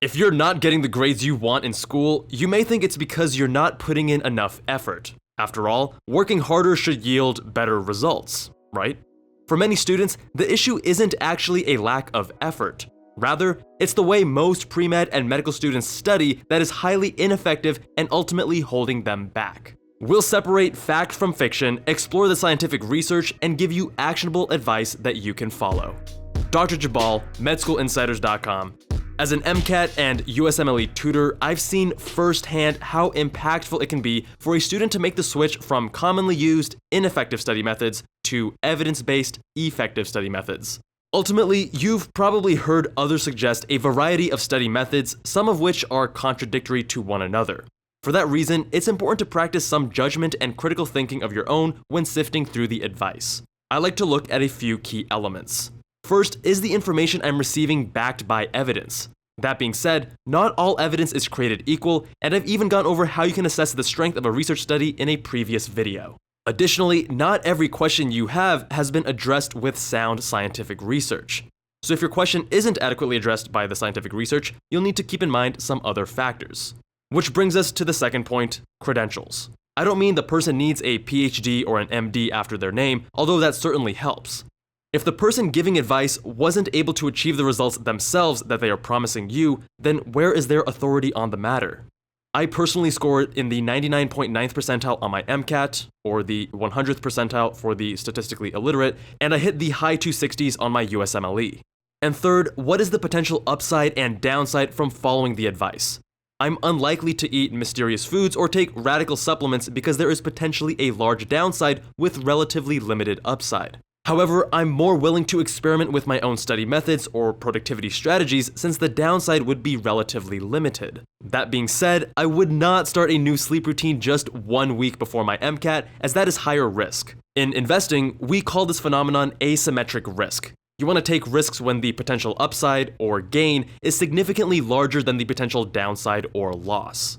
If you're not getting the grades you want in school, you may think it's because you're not putting in enough effort. After all, working harder should yield better results, right? For many students, the issue isn't actually a lack of effort. Rather, it's the way most pre-med and medical students study that is highly ineffective and ultimately holding them back. We'll separate fact from fiction, explore the scientific research, and give you actionable advice that you can follow. Dr. Jabal, MedSchoolInsiders.com. As an MCAT and USMLE tutor, I've seen firsthand how impactful it can be for a student to make the switch from commonly used, ineffective study methods to evidence-based, effective study methods. Ultimately, you've probably heard others suggest a variety of study methods, some of which are contradictory to one another. For that reason, it's important to practice some judgment and critical thinking of your own when sifting through the advice. I like to look at a few key elements. First, is the information I'm receiving backed by evidence? That being said, not all evidence is created equal, and I've even gone over how you can assess the strength of a research study in a previous video. Additionally, not every question you have has been addressed with sound scientific research. So if your question isn't adequately addressed by the scientific research, you'll need to keep in mind some other factors. Which brings us to the second point, credentials. I don't mean the person needs a PhD or an MD after their name, although that certainly helps. If the person giving advice wasn't able to achieve the results themselves that they are promising you, then where is their authority on the matter? I personally scored in the 99.9th percentile on my MCAT, or the 100th percentile for the statistically illiterate, and I hit the high 260s on my USMLE. And third, what is the potential upside and downside from following the advice? I'm unlikely to eat mysterious foods or take radical supplements because there is potentially a large downside with relatively limited upside. However, I'm more willing to experiment with my own study methods or productivity strategies since the downside would be relatively limited. That being said, I would not start a new sleep routine just 1 week before my MCAT, as that is higher risk. In investing, we call this phenomenon asymmetric risk. You want to take risks when the potential upside or gain is significantly larger than the potential downside or loss.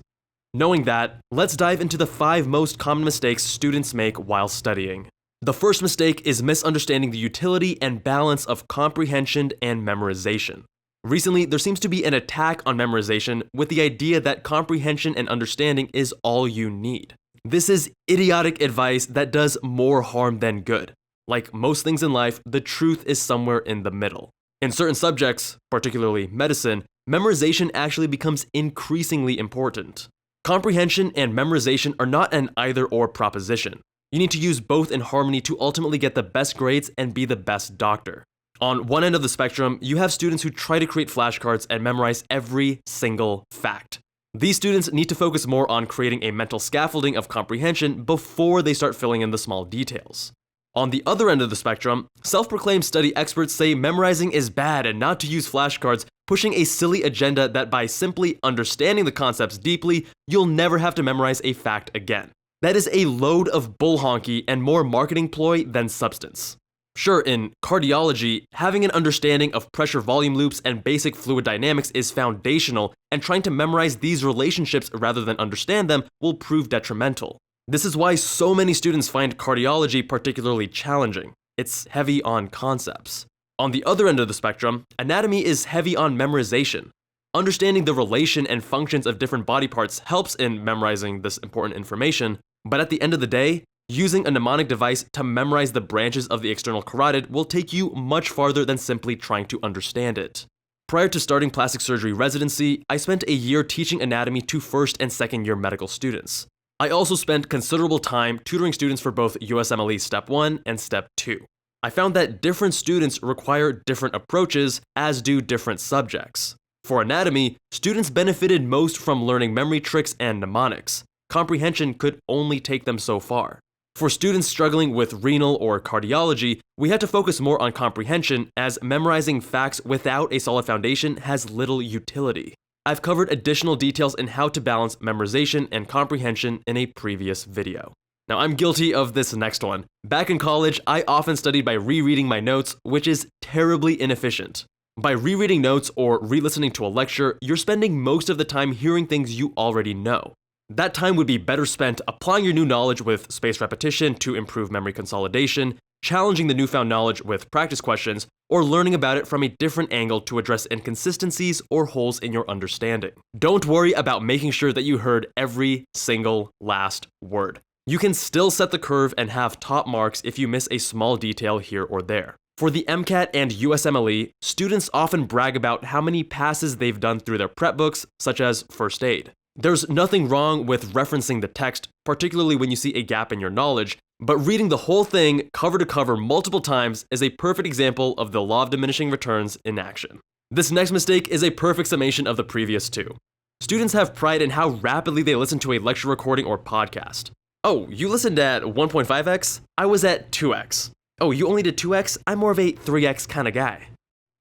Knowing that, let's dive into the 5 most common mistakes students make while studying. The first mistake is misunderstanding the utility and balance of comprehension and memorization. Recently, there seems to be an attack on memorization with the idea that comprehension and understanding is all you need. This is idiotic advice that does more harm than good. Like most things in life, the truth is somewhere in the middle. In certain subjects, particularly medicine, memorization actually becomes increasingly important. Comprehension and memorization are not an either-or proposition. You need to use both in harmony to ultimately get the best grades and be the best doctor. On one end of the spectrum, you have students who try to create flashcards and memorize every single fact. These students need to focus more on creating a mental scaffolding of comprehension before they start filling in the small details. On the other end of the spectrum, self-proclaimed study experts say memorizing is bad and not to use flashcards, pushing a silly agenda that by simply understanding the concepts deeply, you'll never have to memorize a fact again. That is a load of bull honky and more marketing ploy than substance. Sure, in cardiology, having an understanding of pressure volume loops and basic fluid dynamics is foundational, and trying to memorize these relationships rather than understand them will prove detrimental. This is why so many students find cardiology particularly challenging. It's heavy on concepts. On the other end of the spectrum, anatomy is heavy on memorization. Understanding the relation and functions of different body parts helps in memorizing this important information, but at the end of the day, using a mnemonic device to memorize the branches of the external carotid will take you much farther than simply trying to understand it. Prior to starting plastic surgery residency, I spent a year teaching anatomy to first and second year medical students. I also spent considerable time tutoring students for both USMLE Step 1 and Step 2. I found that different students require different approaches, as do different subjects. For anatomy, students benefited most from learning memory tricks and mnemonics. Comprehension could only take them so far. For students struggling with renal or cardiology, we had to focus more on comprehension, as memorizing facts without a solid foundation has little utility. I've covered additional details in how to balance memorization and comprehension in a previous video. Now, I'm guilty of this next one. Back in college, I often studied by rereading my notes, which is terribly inefficient. By rereading notes or re-listening to a lecture, you're spending most of the time hearing things you already know. That time would be better spent applying your new knowledge with spaced repetition to improve memory consolidation, challenging the newfound knowledge with practice questions, or learning about it from a different angle to address inconsistencies or holes in your understanding. Don't worry about making sure that you heard every single last word. You can still set the curve and have top marks if you miss a small detail here or there. For the MCAT and USMLE, students often brag about how many passes they've done through their prep books, such as first aid. There's nothing wrong with referencing the text, particularly when you see a gap in your knowledge, but reading the whole thing cover to cover multiple times is a perfect example of the law of diminishing returns in action. This next mistake is a perfect summation of the previous two. Students have pride in how rapidly they listen to a lecture recording or podcast. Oh, you listened at 1.5x? I was at 2x. Oh, you only did 2x? I'm more of a 3x kind of guy.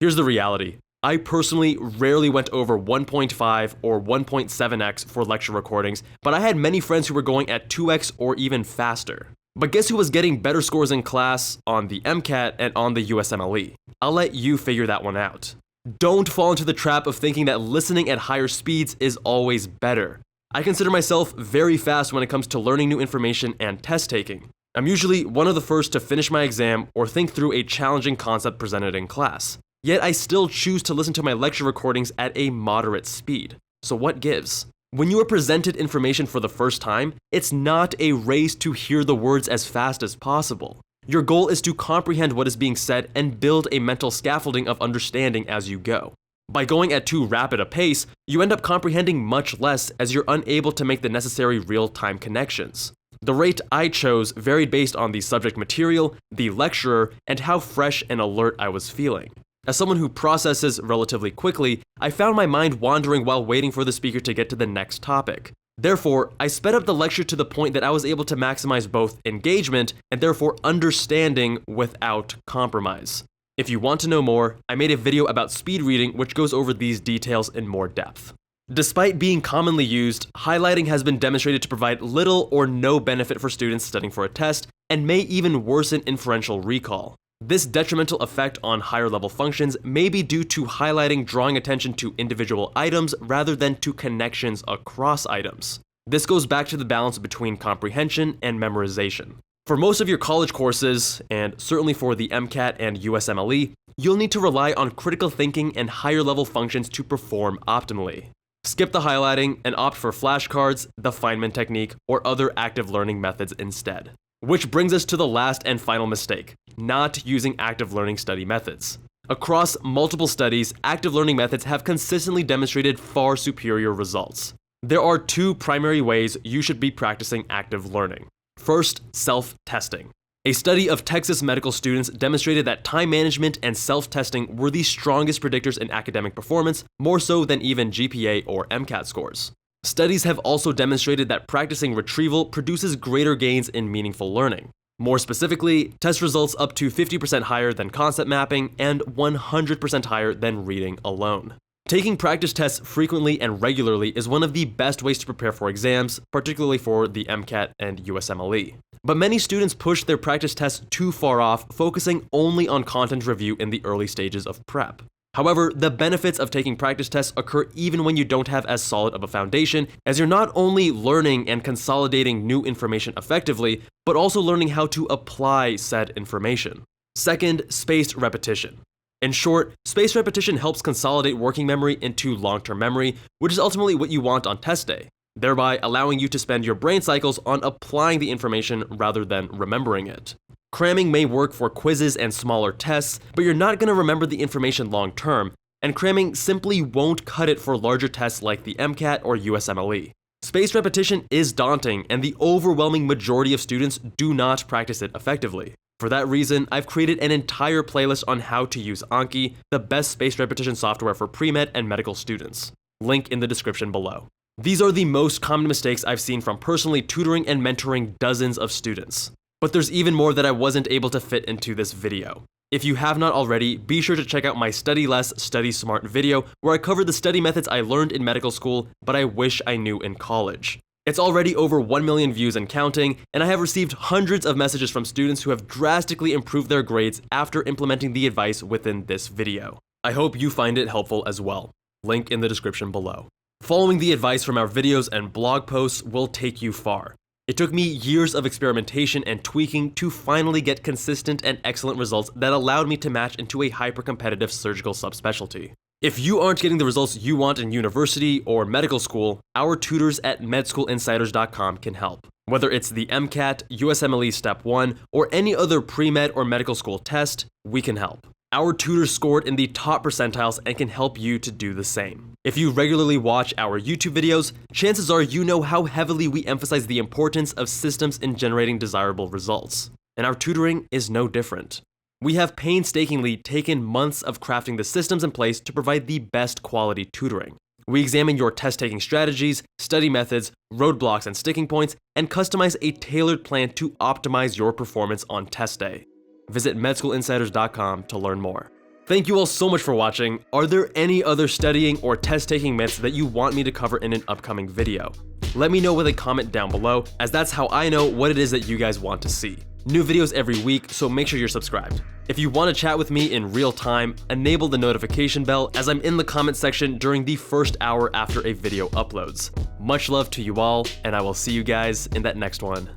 Here's the reality. I personally rarely went over 1.5 or 1.7x for lecture recordings, but I had many friends who were going at 2x or even faster. But guess who was getting better scores in class on the MCAT and on the USMLE? I'll let you figure that one out. Don't fall into the trap of thinking that listening at higher speeds is always better. I consider myself very fast when it comes to learning new information and test taking. I'm usually one of the first to finish my exam or think through a challenging concept presented in class. Yet I still choose to listen to my lecture recordings at a moderate speed. So what gives? When you are presented information for the first time, it's not a race to hear the words as fast as possible. Your goal is to comprehend what is being said and build a mental scaffolding of understanding as you go. By going at too rapid a pace, you end up comprehending much less as you're unable to make the necessary real-time connections. The rate I chose varied based on the subject material, the lecturer, and how fresh and alert I was feeling. As someone who processes relatively quickly, I found my mind wandering while waiting for the speaker to get to the next topic. Therefore, I sped up the lecture to the point that I was able to maximize both engagement and therefore understanding without compromise. If you want to know more, I made a video about speed reading which goes over these details in more depth. Despite being commonly used, highlighting has been demonstrated to provide little or no benefit for students studying for a test and may even worsen inferential recall. This detrimental effect on higher level functions may be due to highlighting drawing attention to individual items rather than to connections across items. This goes back to the balance between comprehension and memorization. For most of your college courses, and certainly for the MCAT and USMLE, you'll need to rely on critical thinking and higher level functions to perform optimally. Skip the highlighting and opt for flashcards, the Feynman technique, or other active learning methods instead. Which brings us to the last and final mistake, not using active learning study methods. Across multiple studies, active learning methods have consistently demonstrated far superior results. There are two primary ways you should be practicing active learning. First, self-testing. A study of Texas medical students demonstrated that time management and self-testing were the strongest predictors in academic performance, more so than even GPA or MCAT scores. Studies have also demonstrated that practicing retrieval produces greater gains in meaningful learning. More specifically, test results up to 50% higher than concept mapping and 100% higher than reading alone. Taking practice tests frequently and regularly is one of the best ways to prepare for exams, particularly for the MCAT and USMLE. But many students push their practice tests too far off, focusing only on content review in the early stages of prep. However, the benefits of taking practice tests occur even when you don't have as solid of a foundation, as you're not only learning and consolidating new information effectively, but also learning how to apply said information. Second, spaced repetition. In short, spaced repetition helps consolidate working memory into long-term memory, which is ultimately what you want on test day, thereby allowing you to spend your brain cycles on applying the information rather than remembering it. Cramming may work for quizzes and smaller tests, but you're not going to remember the information long-term, and cramming simply won't cut it for larger tests like the MCAT or USMLE. Spaced repetition is daunting, and the overwhelming majority of students do not practice it effectively. For that reason, I've created an entire playlist on how to use Anki, the best spaced repetition software for pre-med and medical students. Link in the description below. These are the most common mistakes I've seen from personally tutoring and mentoring dozens of students. But there's even more that I wasn't able to fit into this video. If you have not already, be sure to check out my Study Less, Study Smart video where I cover the study methods I learned in medical school, but I wish I knew in college. It's already over 1 million views and counting, and I have received hundreds of messages from students who have drastically improved their grades after implementing the advice within this video. I hope you find it helpful as well. Link in the description below. Following the advice from our videos and blog posts will take you far. It took me years of experimentation and tweaking to finally get consistent and excellent results that allowed me to match into a hyper-competitive surgical subspecialty. If you aren't getting the results you want in university or medical school, our tutors at medschoolinsiders.com can help. Whether it's the MCAT, USMLE Step 1, or any other pre-med or medical school test, we can help. Our tutors scored in the top percentiles and can help you to do the same. If you regularly watch our YouTube videos, chances are you know how heavily we emphasize the importance of systems in generating desirable results. And our tutoring is no different. We have painstakingly taken months of crafting the systems in place to provide the best quality tutoring. We examine your test-taking strategies, study methods, roadblocks and sticking points, and customize a tailored plan to optimize your performance on test day. Visit medschoolinsiders.com to learn more. Thank you all so much for watching. Are there any other studying or test-taking myths that you want me to cover in an upcoming video? Let me know with a comment down below, as that's how I know what it is that you guys want to see. New videos every week, so make sure you're subscribed. If you want to chat with me in real time, enable the notification bell as I'm in the comment section during the first hour after a video uploads. Much love to you all, and I will see you guys in that next one.